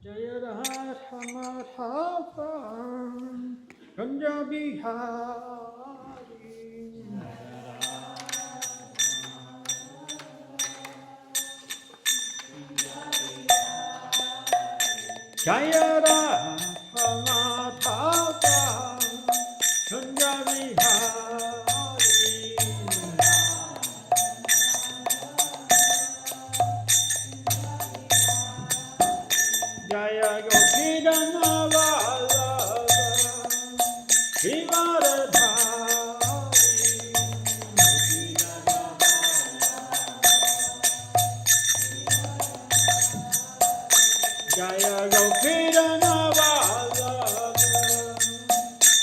Jaya Radha Madhava Kunja Bihari Jaya Radha Madhava Kunja Bihari Jaya Gopidana Vallabha Srivaradhari Jaya Gopidana Vallabha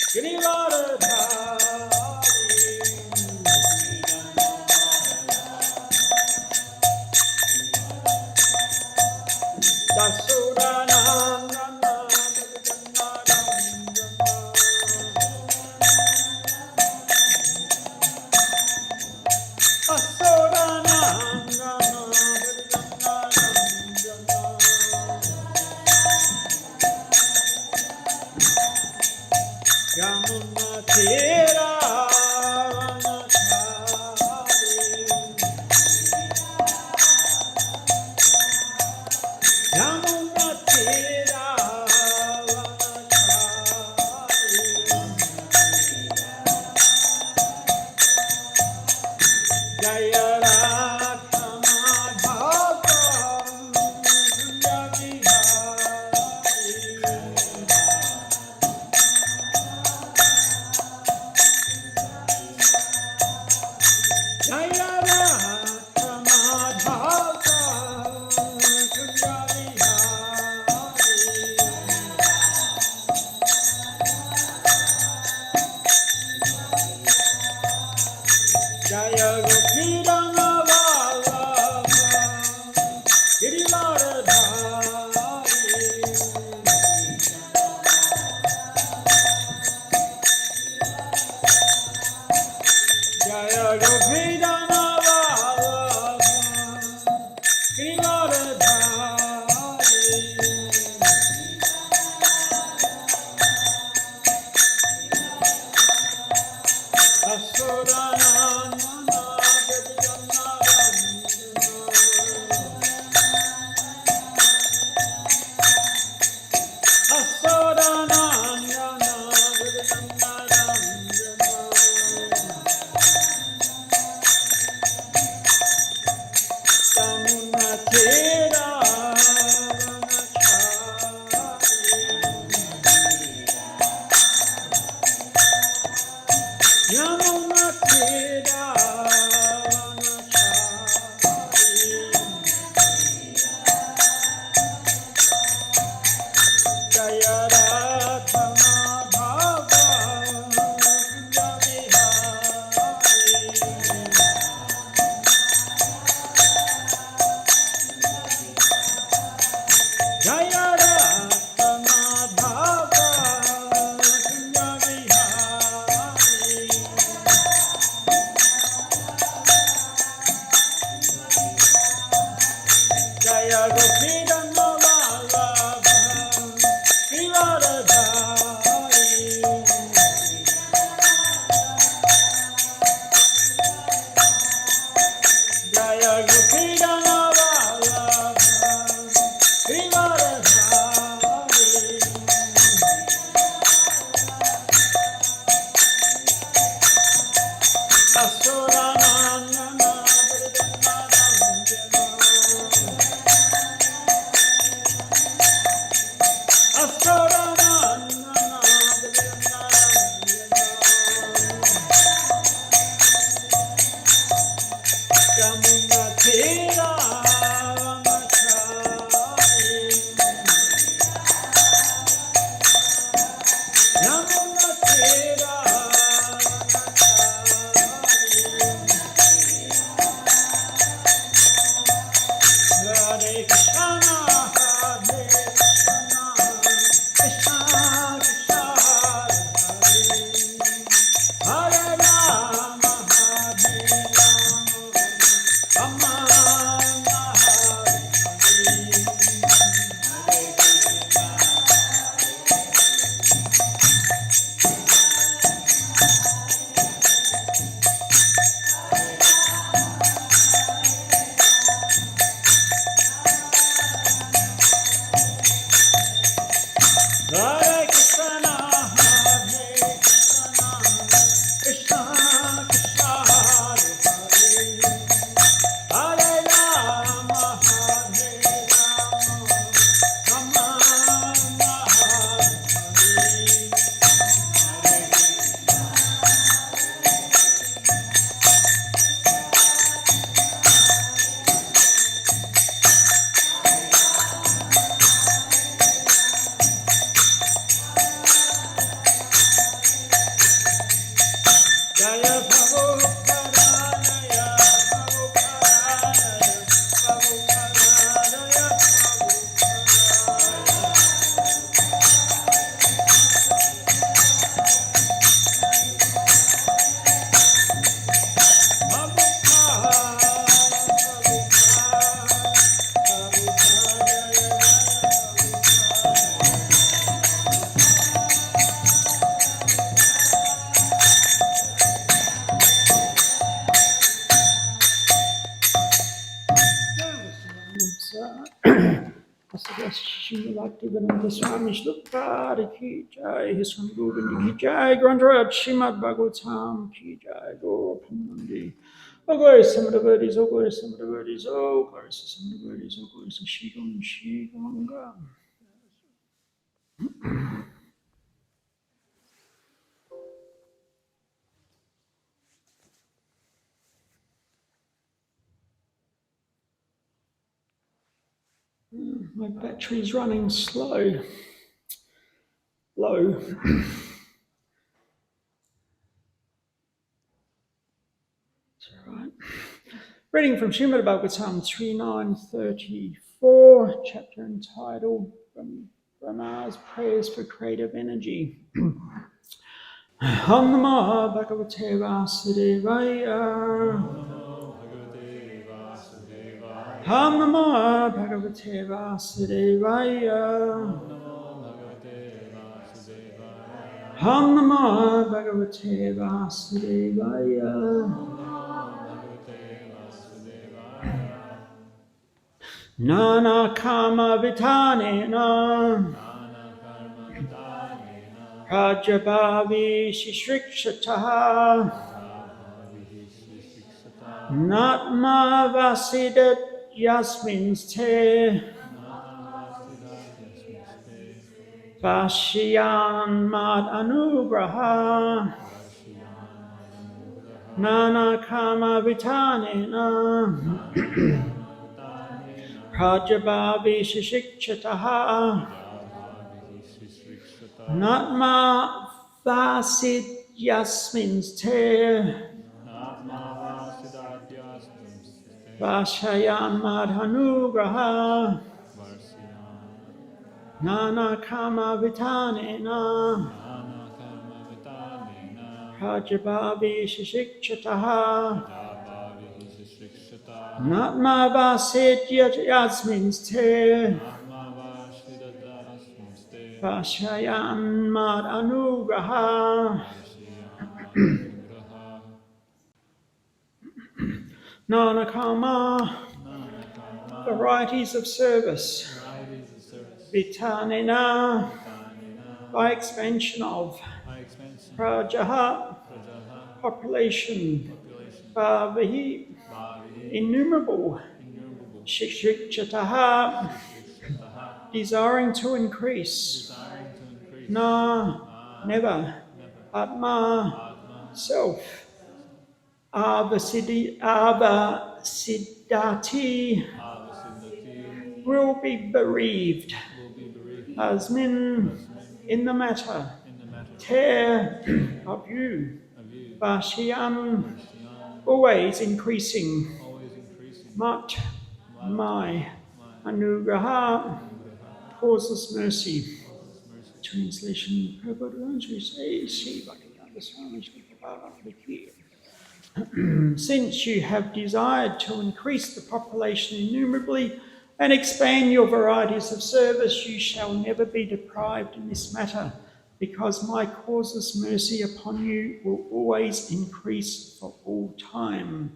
Srivaradhari Dasuranandana Yamuna Thera Yamuna Thera Jaya Radha Madhava Kunja Bihari Jaya Radha Madhava Kunja Bihari Jaya Gopidana Vallabha Girivaradhari Jaya Gopidana Vallabha Girivaradhari Asuranandana Jaya Radha Madhava Kunja Bihari Jaya Radha Madhava Kunja Bihari Jaya Gopidana Vallabha Srivaradhari Jaya Gopidana Vallabha Srivaradhari Hare Krishna, Krishna Krishna, Hare Hare, Hare Rama, Hare Rama, Rama Rama, Jaya Prabhu Paranaya, Prabhu Paranaya, Prabhu Paranaya, Srimad Bhagavatam Swami Shlupari ki jai, His Son Govinda ki jai, Grantaraj Srimad Bhagavatam ki jai, Gopalnandi. Oh, glory to some of the birdies, oh, glory to some of the birdies, oh, glory to some of the birdies, oh, glory to Shigam, Shigamanga. My battery's running slow. Low. It's all right. Reading from Srimad Bhagavatam 3934, chapter entitled Brahma's Prayers for Creative Energy. Om Namo Bhagavate Vasudevaya. Om Namo Bhagavate Vasudevaya. Om Namo Bhagavate Vasudevaya. Nana Kama Vitanena Prajabhavi Shishrikshataha Natma Vasidat Yasminste Vashiyan Mad Anugraha Nana Kama Vitanena Prajabhavi Shishikshataha Natma Vasid Yasminste Vashayan Madhanugraha Nana Kama Vitanena Prajabhavi Shishikshataha Natma Vasid Yasminste Vashayan Mad Anugraha. Nanakama, varieties of service. Vitanena, by expansion of. Prajaha, population. Bhavihi, innumerable. Shikshikshataha, desiring to increase. Na, never. Atma, self. Avasiddhati will be bereaved. Asmin, in the matter. Tear of you. Vashyam, always increasing. Mat, my. Anugraha, causeless mercy. Translation, since you have desired to increase the population innumerably and expand your varieties of service, you shall never be deprived in this matter, because my causeless mercy upon you will always increase for all time.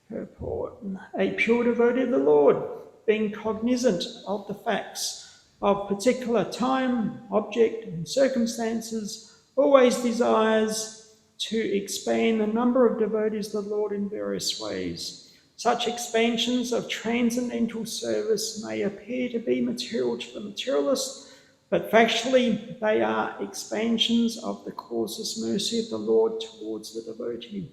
Purport. A pure devotee of the Lord, being cognizant of the facts of particular time, object, and circumstances, always desires to expand the number of devotees of the Lord in various ways. Such expansions of transcendental service may appear to be material to the materialist, but factually they are expansions of the causeless mercy of the Lord towards the devotee.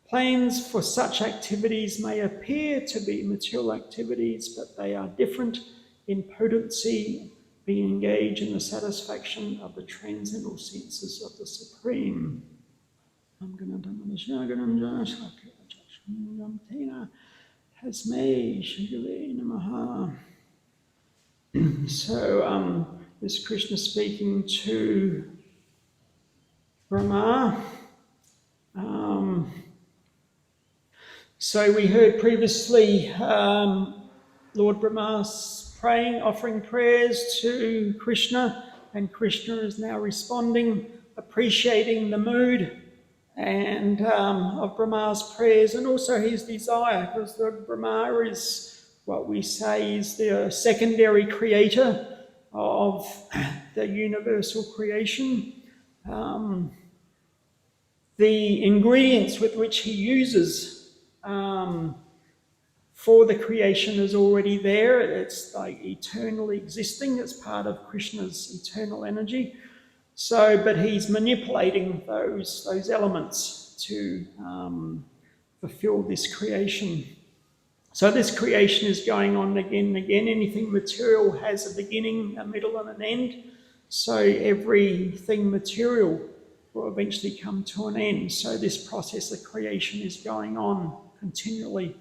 Plans for such activities may appear to be material activities, but they are different in potency, being engaged in the satisfaction of the transcendental senses of the Supreme. So this is Krishna speaking to Brahma. So we heard previously Lord Brahma praying, offering prayers to Krishna, and Krishna is now responding, appreciating the mood and of Brahma's prayers, and also his desire, because the Brahma is what we say is the secondary creator of the universal creation. The ingredients with which he uses for the creation is already there. It's like eternally existing. It's part of Krishna's eternal energy. So, but he's manipulating those elements to fulfill this creation. So this creation is going on again and again. Anything material has a beginning, a middle, and an end. So everything material will eventually come to an end. So this process of creation is going on continually.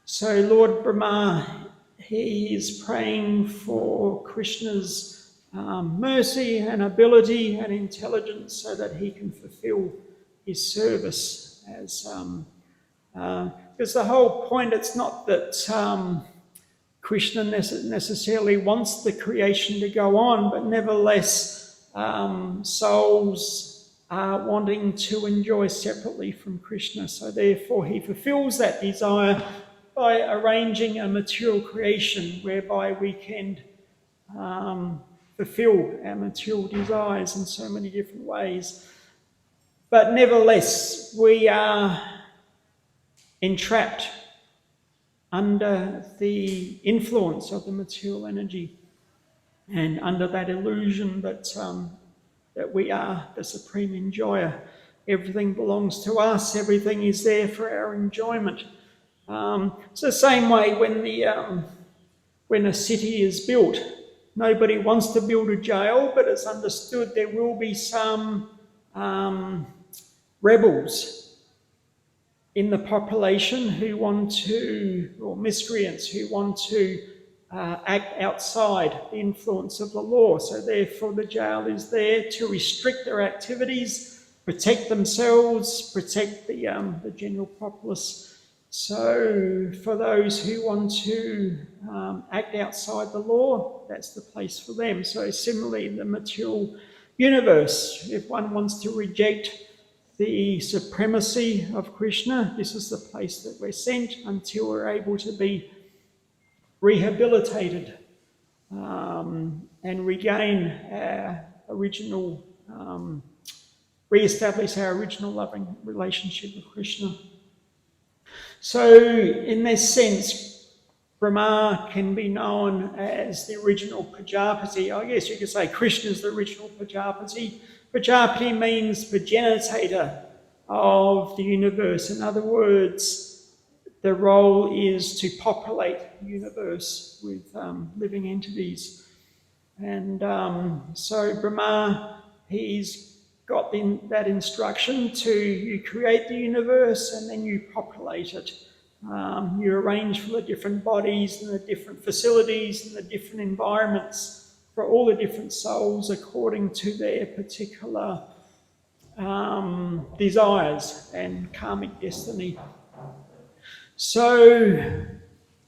So Lord Brahma, he is praying for Krishna's mercy and ability and intelligence so that he can fulfill his service as because the whole point, it's not that Krishna necessarily wants the creation to go on, but nevertheless souls are wanting to enjoy separately from Krishna. So therefore he fulfills that desire by arranging a material creation whereby we can fulfill our material desires in so many different ways. But nevertheless, we are entrapped under the influence of the material energy and under that illusion that we are the supreme enjoyer. Everything belongs to us. Everything is there for our enjoyment. It's the same way when a city is built. Nobody wants to build a jail, but it's understood there will be some rebels in the population who want to, or miscreants who want to act outside the influence of the law. So therefore the jail is there to restrict their activities, protect themselves, protect the general populace. So for those who want to act outside the law, that's the place for them. So similarly in the material universe, if one wants to reject the supremacy of Krishna, this is the place that we're sent until we're able to be rehabilitated and regain our original, re-establish our original loving relationship with Krishna. So in this sense, Brahma can be known as the original Prajapati. I guess you could say Krishna is the original Prajapati. Prajapati means progenitator of the universe. In other words, the role is to populate the universe with living entities. And so Brahma, he's got that instruction to you create the universe and then you populate it. You arrange for the different bodies and the different facilities and the different environments for all the different souls according to their particular desires and karmic destiny. So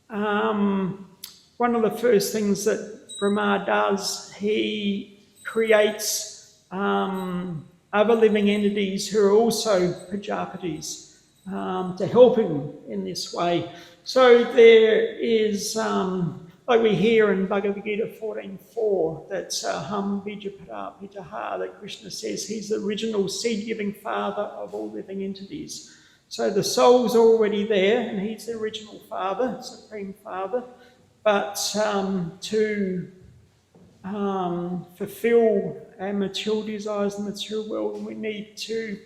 one of the first things that Brahma does, he creates other living entities who are also Prajapatis. to help him in this way. So there is, like we hear in Bhagavad Gita 14.4, that's Ham Bijapara Pitaha, that Krishna says he's the original seed-giving father of all living entities. So the soul's already there, and he's the original father, supreme father. But to fulfill our material desires in the material world, we need to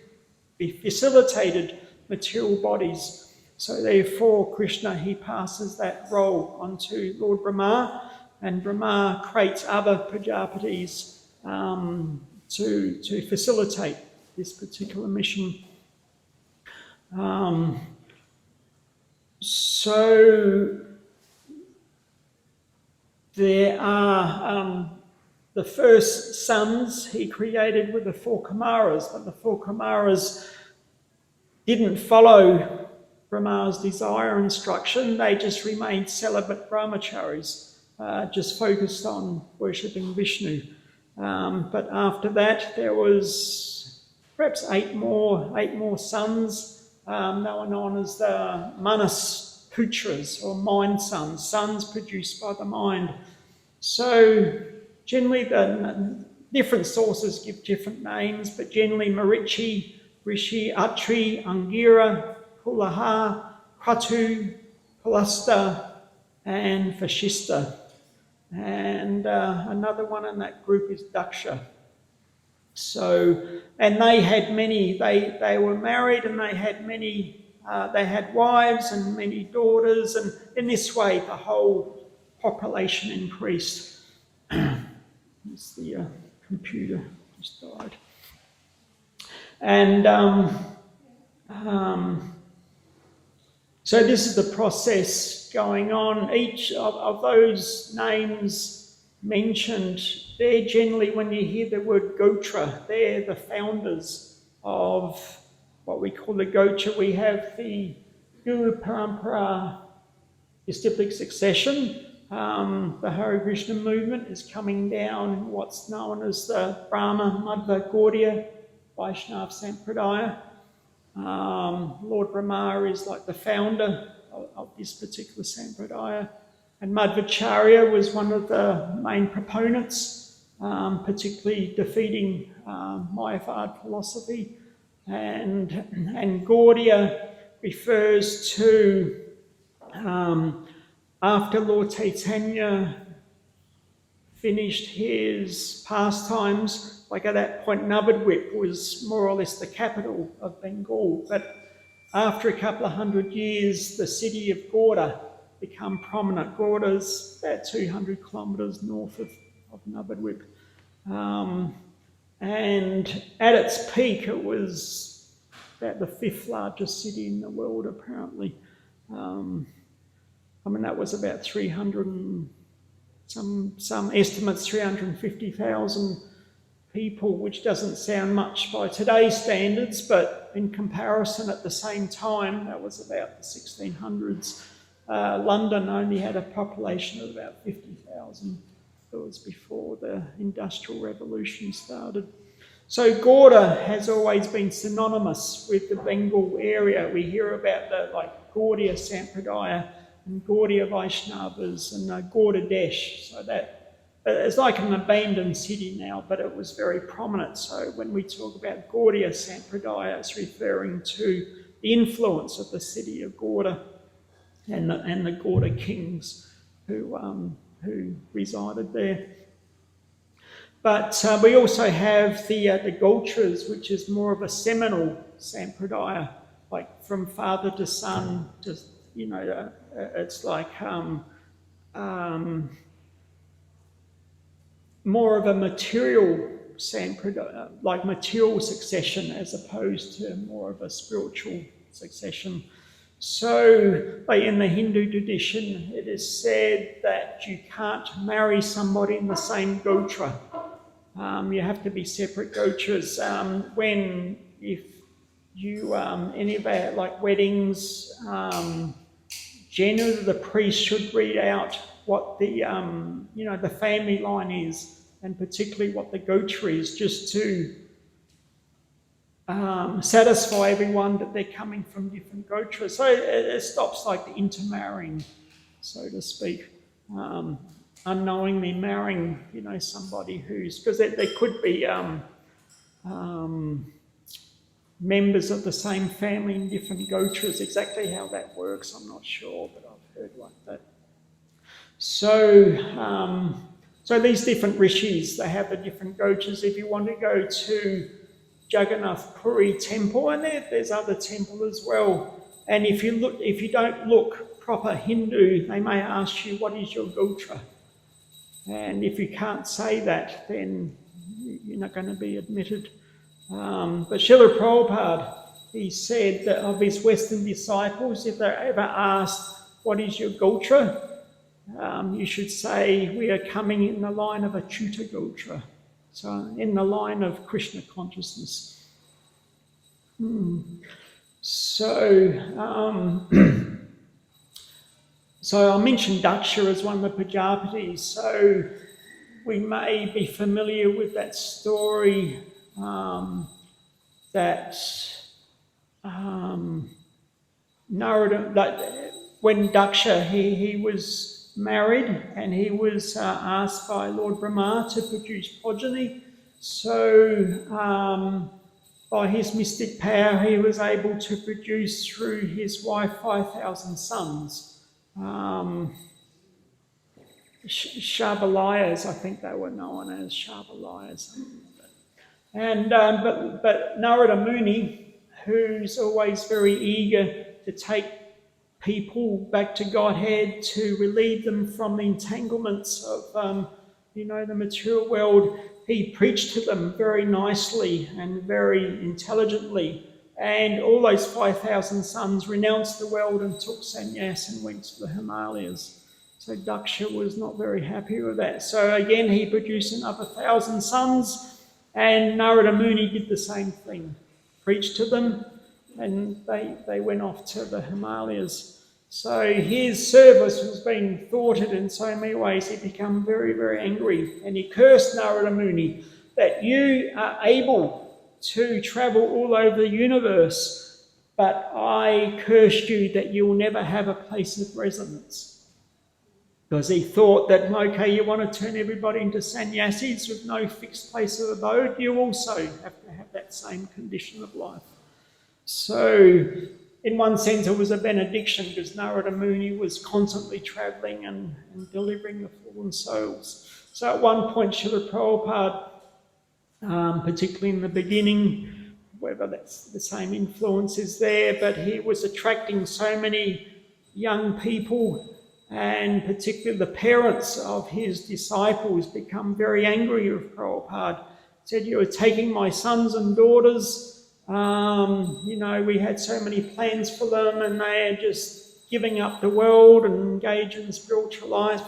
be facilitated material bodies. So therefore, Krishna, he passes that role onto Lord Brahma, and Brahma creates other Prajapatis to facilitate this particular mission. So there are the first sons he created with the 4 Kumaras, but the 4 Kumaras didn't follow Brahma's desire instruction. They just remained celibate brahmacharis, just focused on worshipping Vishnu. But after that, there was perhaps 8 more sons. They were known as the Manas Putras, or mind sons produced by the mind. So generally, the different sources give different names, but generally Marichi, Rishi, Atri, Angira, Pulaha, Kratu, Palasta, and Vashista. And another one in that group is Daksha. So, and they had many, they were married, and they had many, they had wives and many daughters, and in this way the whole population increased. The computer just died. And so this is the process going on. Each of those names mentioned, they're generally, when you hear the word Gotra, they're the founders of what we call the Gotra. We have the Guru Parampara disciplic succession. The Hare Krishna movement is coming down in what's known as the Brahma Madhva Gaudiya Vaishnava Sampradaya. Lord Brahma is like the founder of this particular Sampradaya. And Madhvacharya was one of the main proponents, particularly defeating Mayavad philosophy. And Gaudiya refers to after Lord Chaitanya finished his pastimes, like at that point Navadvip was more or less the capital of Bengal, but after a couple of 100 years the city of Gauda became prominent. Gauda's about 200 kilometres north of Navadvip. And at its peak it was about the 5th largest city in the world apparently. That was about 300 and some estimates 350,000 people, which doesn't sound much by today's standards, but in comparison at the same time, that was about the 1600s. London only had a population of about 50,000. That was before the Industrial Revolution started. So Gauda has always been synonymous with the Bengal area. We hear about the Gaudiya Sampradaya and Gaudiya Vaishnavas and Gaudadesh. So that it's like an abandoned city now, but it was very prominent. So when we talk about Gaudiya Sampradaya, it's referring to the influence of the city of Gauda and the Gauda kings who resided there. But we also have the Gotras, which is more of a seminal Sampradaya, like from father to son, just it's like more of a material Sampradaya, like material succession, as opposed to more of a spiritual succession. So, in the Hindu tradition, it is said that you can't marry somebody in the same Gotra. You have to be separate Gotras. If you, any of our weddings, generally the priest should read out what the, the family line is, and particularly what the Gotra is, just to satisfy everyone that they're coming from different gotras. So it stops like the intermarrying, so to speak. Unknowingly marrying, somebody who's, because there could be members of the same family in different gotras. Exactly how that works, I'm not sure, but I've heard like that. So these different rishis, they have the different gotras. If you want to go to Jagannath Puri temple, and there's other temple as well. And if you don't look proper Hindu, they may ask you, what is your gotra? And if you can't say that, then you're not going to be admitted. But Srila Prabhupada, he said that of his Western disciples, if they're ever asked, what is your gotra? You should say, we are coming in the line of Achyuta Gotra. So in the line of Krishna consciousness. So I mentioned Daksha as one of the Prajapatis. So we may be familiar with that story that Narada, that when Daksha, he was married and he was asked by Lord Brahma to produce progeny. So by his mystic power, he was able to produce through his wife 5,000 sons. Shabalayas, I think they were known as Shabalayas. And but Narada Muni, who's always very eager to take people back to Godhead, to relieve them from the entanglements of the material world, he preached to them very nicely and very intelligently. And all those 5,000 sons renounced the world and took sannyas and went to the Himalayas. So Daksha was not very happy with that. So again, he produced another 1,000 sons, and Narada Muni did the same thing. Preached to them, and they went off to the Himalayas. So his service was being thwarted in so many ways. He became very, very angry, and he cursed Narada Muni that you are able to travel all over the universe, but I cursed you that you will never have a place of residence. Because he thought that, okay, you want to turn everybody into sannyasis with no fixed place of abode, you also have to have that same condition of life. So in one sense, it was a benediction because Narada Muni was constantly travelling and delivering the fallen souls. So at one point, Srila Prabhupada, particularly in the beginning, whether that's the same influence is there, but he was attracting so many young people, and particularly the parents of his disciples become very angry with Prabhupada. Said, you are taking my sons and daughters. We had so many plans for them, and they are just giving up the world and engaging in spiritual life.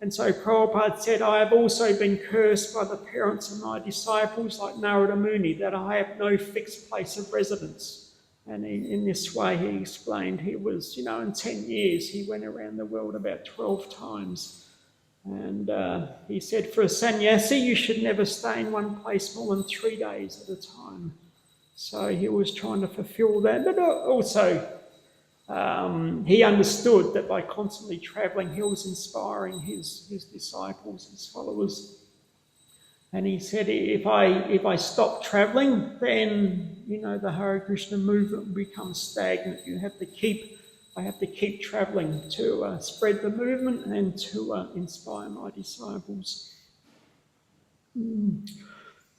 And so Prabhupada said, I have also been cursed by the parents of my disciples like Narada Muni, that I have no fixed place of residence. And in this way, he explained he was, in 10 years, he went around the world about 12 times. And he said, for a sannyasi, you should never stay in one place more than 3 days at a time. So he was trying to fulfill that. But also, he understood that by constantly travelling, he was inspiring his disciples, his followers. And he said, if I stop travelling, then, the Hare Krishna movement will become stagnant. I have to keep travelling to spread the movement and to inspire my disciples.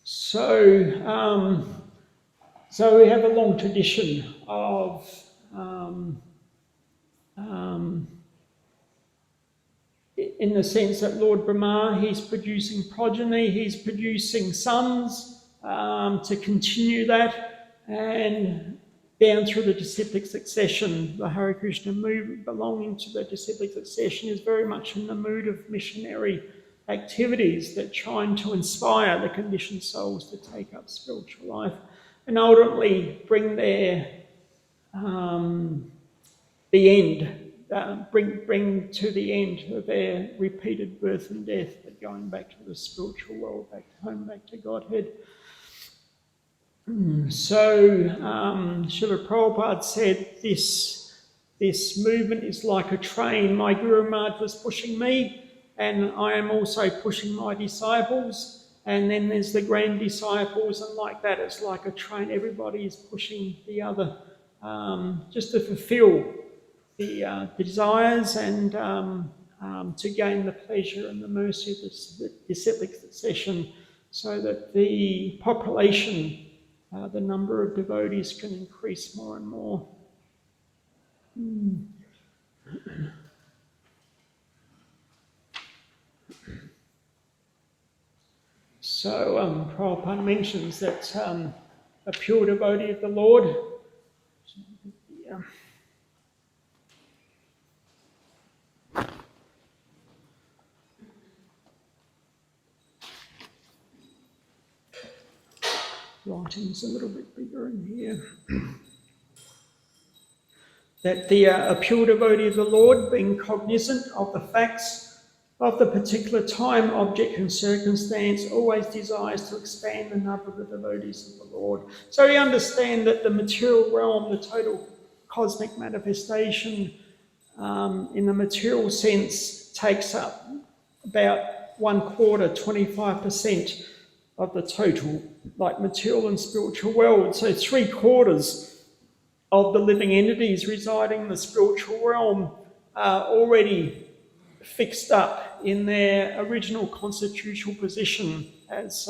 So we have a long tradition of in the sense that Lord Brahma, he's producing progeny, he's producing sons to continue that, and down through the disciplic succession, the Hare Krishna movement belonging to the disciplic succession is very much in the mood of missionary activities that trying to inspire the conditioned souls to take up spiritual life and ultimately bring their bring to the end of their repeated birth and death, but going back to the spiritual world, back home, back to Godhead. So Srila Prabhupada said this movement is like a train. My Guru Maharaj was pushing me, and I am also pushing my disciples. And then there's the grand disciples, and like that, it's like a train. Everybody is pushing the other, just to fulfill the desires and to gain the pleasure and the mercy of the disciplic succession, so that the population, the number of devotees, can increase more and more. So Prabhupada mentions that a pure devotee of the Lord, writing's a little bit bigger in here, that a pure devotee of the Lord, being cognizant of the facts of the particular time, object and circumstance, always desires to expand the number of the devotees of the Lord. So we understand that the material realm, the total cosmic manifestation in the material sense, takes up about 1/4, 25% of the total, like material and spiritual world. So 3/4 of the living entities residing in the spiritual realm are already fixed up in their original constitutional position as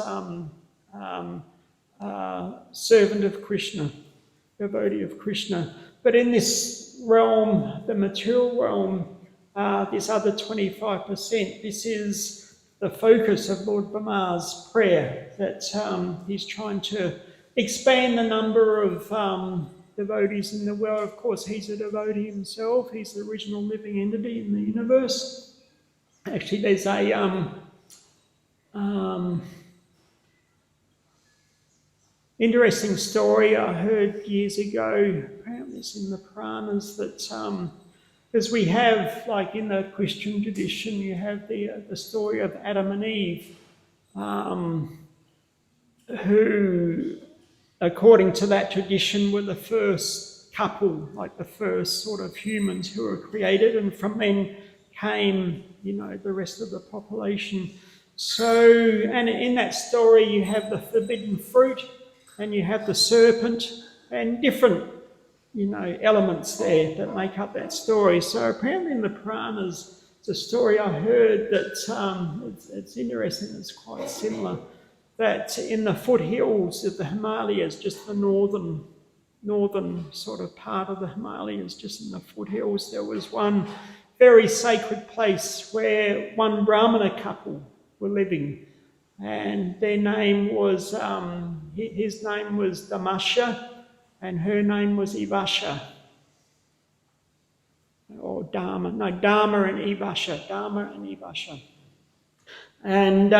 servant of Krishna, devotee of Krishna. But in this realm, the material realm, this other 25%, this is the focus of Lord Brahma's prayer, that he's trying to expand the number of devotees in the world. Of course, he's a devotee himself. He's the original living entity in the universe. Actually, there's a interesting story I heard years ago. Apparently it's in the Puranas, that because we have, like in the Christian tradition, you have the story of Adam and Eve, who, according to that tradition, were the first couple, like the first sort of humans who were created, and from then came, the rest of the population. So, and in that story you have the forbidden fruit, and you have the serpent, and different, elements there that make up that story. So apparently in the Puranas, it's a story I heard that it's interesting, it's quite similar, that in the foothills of the Himalayas, just the northern sort of part of the Himalayas, just in the foothills, there was one very sacred place where one Brahmana couple were living, and their name was, his name was Damasha, and her name was Ivasha, or Dharma and Ivasha. And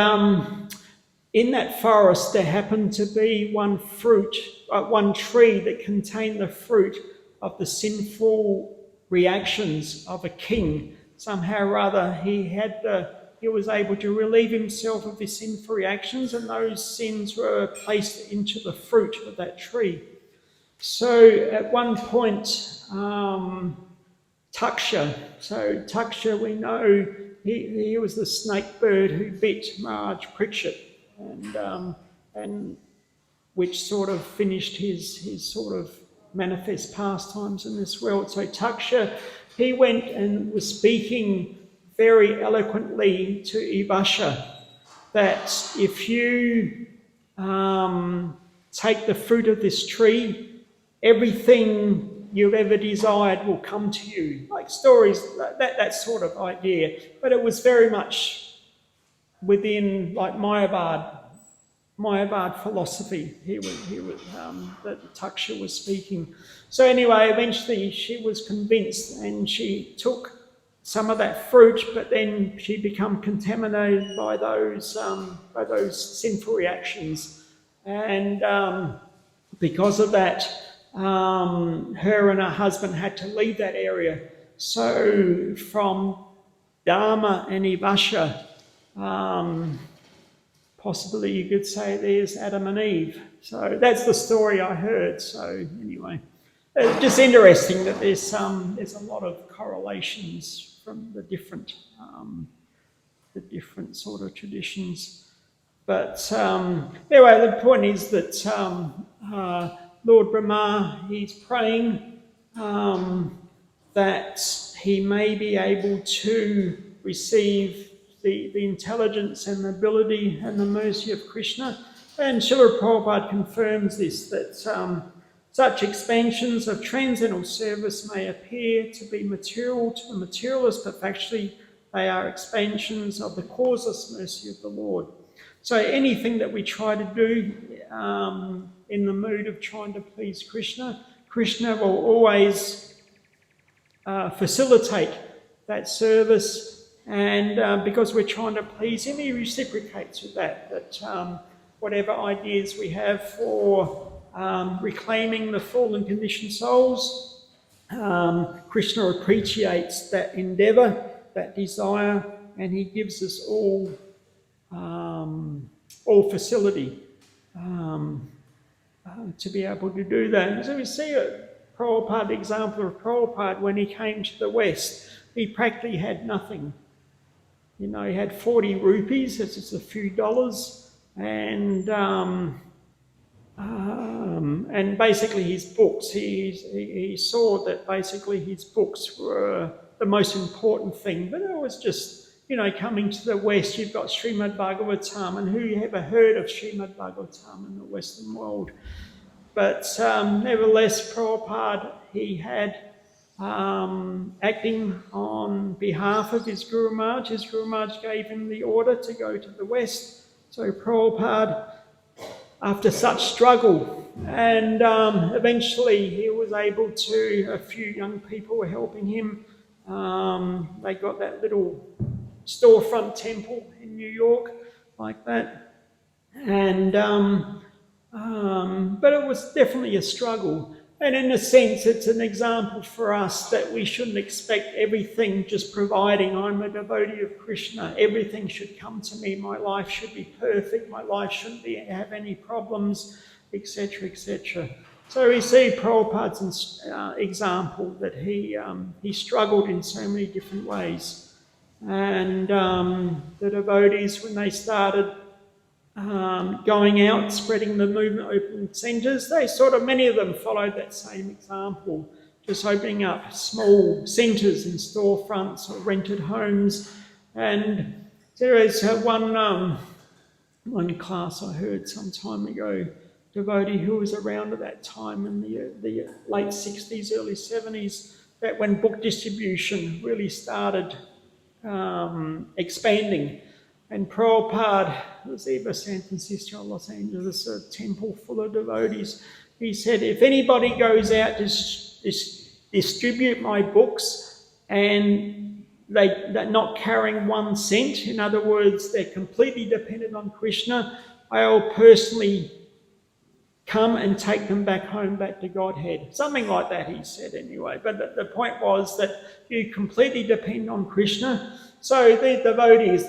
in that forest there happened to be one tree that contained the fruit of the sinful reactions of a king. Somehow or other he was able to relieve himself of his sinful reactions, and those sins were placed into the fruit of that tree. So at one point, Taksha, we know he was the snake bird who bit Maharaj Parikshit, and which sort of finished his sort of manifest pastimes in this world. So Taksha, he went and was speaking very eloquently to Ivasha that if you take the fruit of this tree, everything you've ever desired will come to you. Like stories, that sort of idea. But it was very much within like Mayavad philosophy. That Taksha was speaking. So anyway, eventually she was convinced, and she took some of that fruit, but then she became contaminated by those sinful reactions, and because of that, her and her husband had to leave that area. So from Dharma and Ivasha, possibly you could say there's Adam and Eve. So that's the story I heard. So anyway, it's just interesting that there's a lot of correlations from the different sort of traditions. But anyway, the point is that Lord Brahma, he's praying that he may be able to receive the intelligence and ability and the mercy of Krishna. And Srila Prabhupada confirms this, that such expansions of transcendental service may appear to be material to the materialist, but actually they are expansions of the causeless mercy of the Lord. So anything that we try to do in the mood of trying to please Krishna, Krishna will always facilitate that service, and because we're trying to please him, he reciprocates with that. That whatever ideas we have for reclaiming the fallen conditioned souls, Krishna appreciates that endeavour, that desire, and he gives us all facility to be able to do that. And so we see a Prabhupada example of Prabhupada when he came to the West. He practically had nothing. You know, he had 40 rupees, that's just a few dollars, and basically his books. He saw that basically his books were the most important thing, but it was just, you know, coming to the West, you've got Srimad Bhagavatam, and who ever heard of Srimad Bhagavatam in the Western world? But nevertheless, Prabhupada, he had acting on behalf of his Guru Maharaj. His Guru Maharaj gave him the order to go to the West. So Prabhupada, after such struggle, and eventually he was able to, a few young people were helping him. They got that little storefront temple in New York, like that. And but it was definitely a struggle. And in a sense, it's an example for us that we shouldn't expect everything just providing, I'm a devotee of Krishna, everything should come to me, my life should be perfect, my life shouldn't have any problems, etc., etc. So we see Prabhupada's example that he struggled in so many different ways. And the devotees, when they started going out, spreading the movement, opening centres, many of them followed that same example, just opening up small centres and storefronts or rented homes. And there is one class I heard some time ago, devotee who was around at that time in the late 60s, early 70s, that when book distribution really started expanding, and Prabhupada was either San Francisco or Los Angeles, a temple full of devotees. He said, if anybody goes out to distribute my books and they're not carrying 1 cent, in other words, they're completely dependent on Krishna, I'll personally come and take them back home, back to Godhead. Something like that, he said anyway. But the point was that you completely depend on Krishna. So the devotees,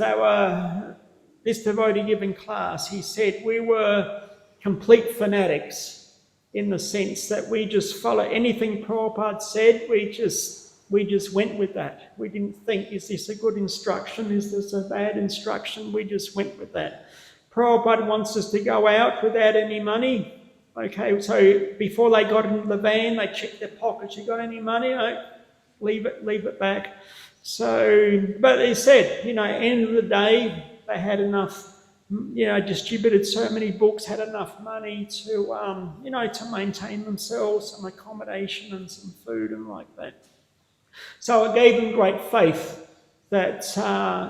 this devotee giving class, he said we were complete fanatics in the sense that we just follow anything Prabhupada said, we just went with that. We didn't think, is this a good instruction? Is this a bad instruction? We just went with that. Prabhupada wants us to go out without any money. Okay, so before they got into the van, they checked their pockets. You got any money? No, leave it back. So, but they said, end of the day, they had enough, distributed so many books, had enough money to, to maintain themselves, some accommodation and some food and like that. So it gave them great faith that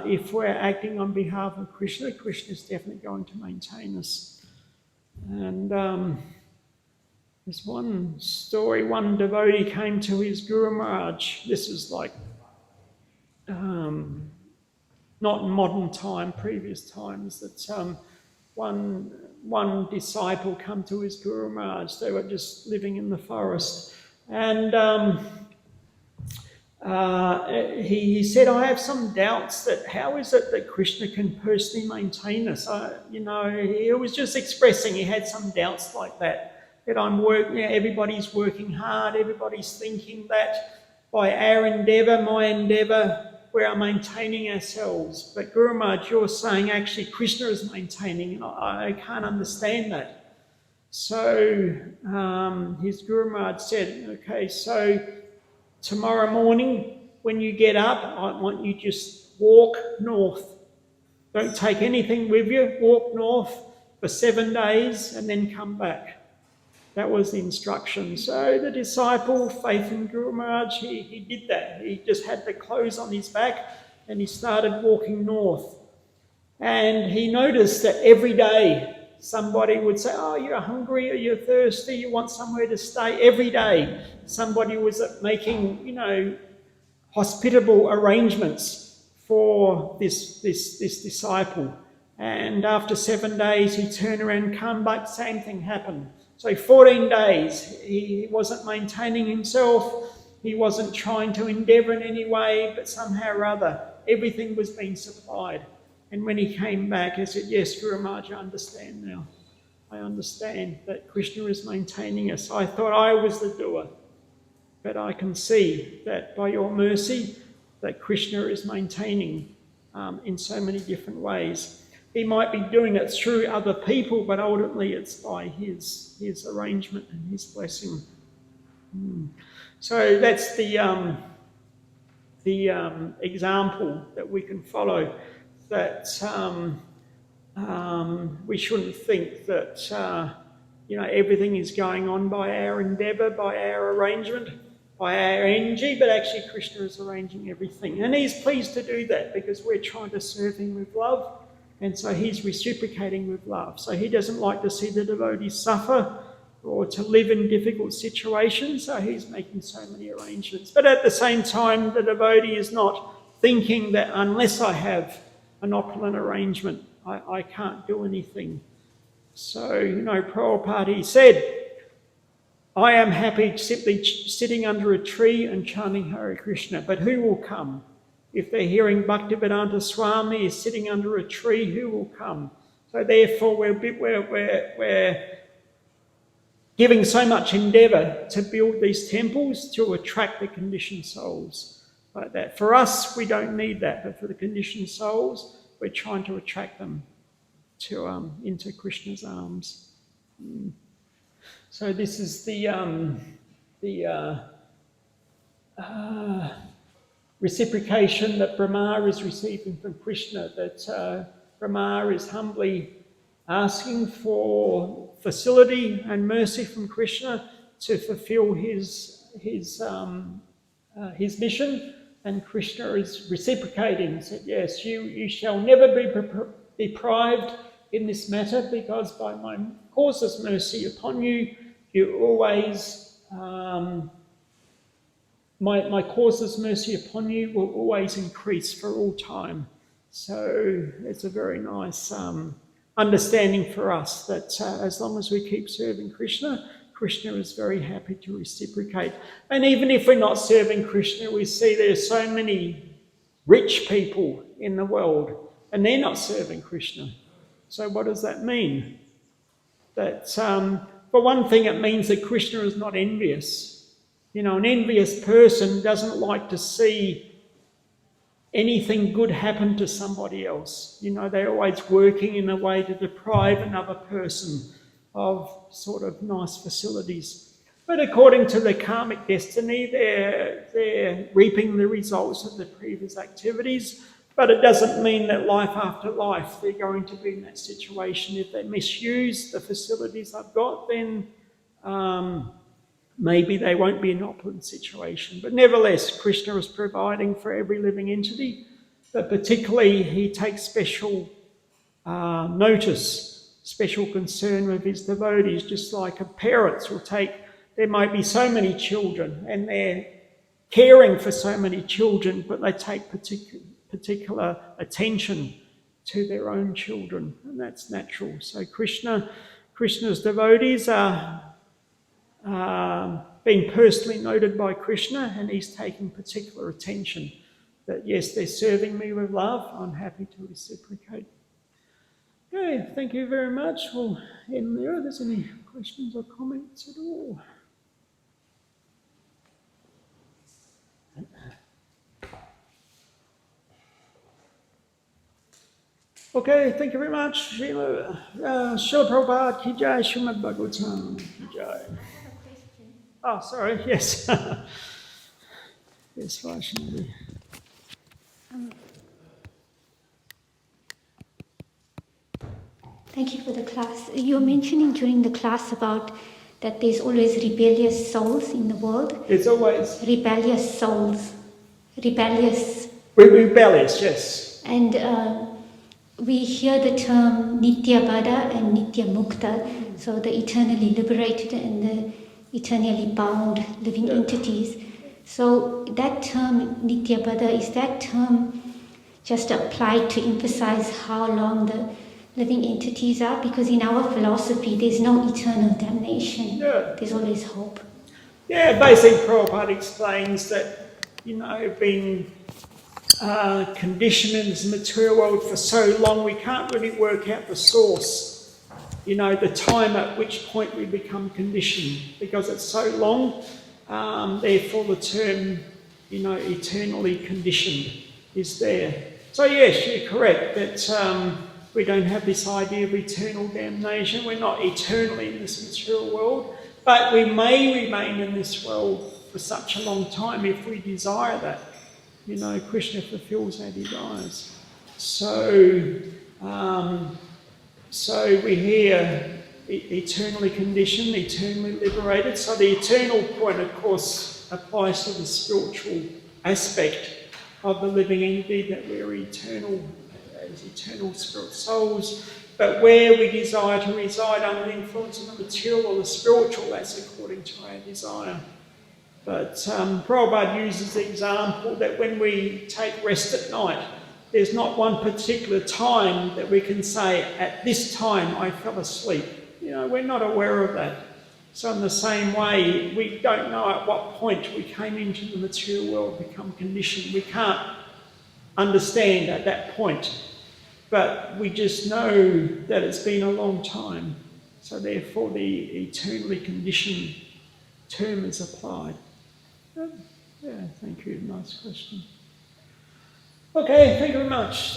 if we're acting on behalf of Krishna, Krishna is definitely going to maintain us. And there's one story, one devotee came to his Guru Maharaj. This is like, not in modern time, previous times, that one disciple come to his Guru Maharaj. They were just living in the forest. And he said, I have some doubts that how is it that Krishna can personally maintain this? He was just expressing he had some doubts like that I'm working, everybody's working hard, everybody's thinking that by our endeavour, my endeavour, we are maintaining ourselves. But Guru Maharaj, you're saying actually Krishna is maintaining, and I can't understand that. So his Guru Maharaj said, okay, so tomorrow morning, when you get up, I want you just walk north. Don't take anything with you. Walk north for 7 days and then come back. That was the instruction. So the disciple, faith in Guru Maharaj, he did that. He just had the clothes on his back and he started walking north. And he noticed that every day somebody would say, oh, you're hungry or you're thirsty, you want somewhere to stay. Every day somebody was making, hospitable arrangements for this disciple. And after 7 days, he turned around, come back, same thing happened. So 14 days, he wasn't maintaining himself. He wasn't trying to endeavour in any way, but somehow or other, everything was being supplied. And when he came back, he said, yes, Guru Maharaj, I understand now. I understand that Krishna is maintaining us. I thought I was the doer, but I can see that by your mercy, that Krishna is maintaining in so many different ways. He might be doing it through other people, but ultimately it's by his arrangement and his blessing. So that's the example that we can follow. That we shouldn't think that everything is going on by our endeavour, by our arrangement, by our energy, but actually Krishna is arranging everything. And he's pleased to do that because we're trying to serve him with love, and so he's reciprocating with love. So he doesn't like to see the devotees suffer or to live in difficult situations, so he's making so many arrangements. But at the same time, the devotee is not thinking that unless I have an opulent arrangement, I can't do anything. So, Prabhupada, he said, I am happy simply sitting under a tree and chanting Hare Krishna, but who will come? If they're hearing Bhaktivedanta Swami is sitting under a tree, who will come? So therefore, we're giving so much endeavour to build these temples to attract the conditioned souls like that. For us, we don't need that, but for the conditioned souls, we're trying to attract them to into Krishna's arms. So this is the reciprocation that Brahma is receiving from Krishna, that Brahma is humbly asking for facility and mercy from Krishna to fulfill his mission, and Krishna is reciprocating, said, yes, you shall never be deprived in this matter, because by my causeless mercy upon you, you always, my causeless mercy upon you will always increase for all time. So it's a very nice understanding for us that as long as we keep serving Krishna, Krishna is very happy to reciprocate. And even if we're not serving Krishna, we see there's so many rich people in the world and they're not serving Krishna. So what does that mean? That for one thing, it means that Krishna is not envious. An envious person doesn't like to see anything good happen to somebody else. They're always working in a way to deprive another person of sort of nice facilities. But according to the karmic destiny, they're reaping the results of the previous activities. But it doesn't mean that life after life they're going to be in that situation. If they misuse the facilities I've got, then maybe they won't be in an opulent situation. But nevertheless, Krishna is providing for every living entity, but particularly he takes special notice, special concern with his devotees, just like parents will take. There might be so many children and they're caring for so many children, but they take particular attention to their own children, and that's natural. So Krishna's devotees are being personally noted by Krishna, and he's taking particular attention that, yes, they're serving me with love, I'm happy to reciprocate. Okay, thank you very much. We'll end there. If there's any questions or comments at all. Okay, thank you very much. Srila Prabhupada Ki Jai, Srimad Bhagavatam Ki Jai. I have a question. Oh, sorry, yes. Yes, Vaishnavi. Thank you for the class. You were mentioning during the class about that there's always rebellious souls in the world. It's always Rebellious souls. Rebellious. rebellious, yes. And we hear the term Nitya Bada and Nitya Mukta, so the eternally liberated and the eternally bound living entities. So that term Nitya Bada, is that term just applied to emphasize how long the living entities are? Because in our philosophy there's no eternal damnation. Yeah. There's always hope. Yeah, basically Prabhupada explains that, being conditioned in this material world for so long, we can't really work out the source, the time at which point we become conditioned, because it's so long, therefore the term, eternally conditioned is there. So yes, you're correct that we don't have this idea of eternal damnation. We're not eternally in this material world, but we may remain in this world for such a long time if we desire that. Krishna fulfills our desires. So we hear eternally conditioned, eternally liberated. So the eternal point, of course, applies to the spiritual aspect of the living entity, that we're eternal, as eternal spirit souls. But where we desire to reside under the influence of the material or the spiritual, that's according to our desire. But Prabhupada uses the example that when we take rest at night, there's not one particular time that we can say, at this time I fell asleep. We're not aware of that. So in the same way, we don't know at what point we came into the material world, become conditioned. We can't understand at that point. But we just know that it's been a long time. So therefore the eternally conditioned term is applied. Yeah, thank you. Nice question. Okay, thank you very much.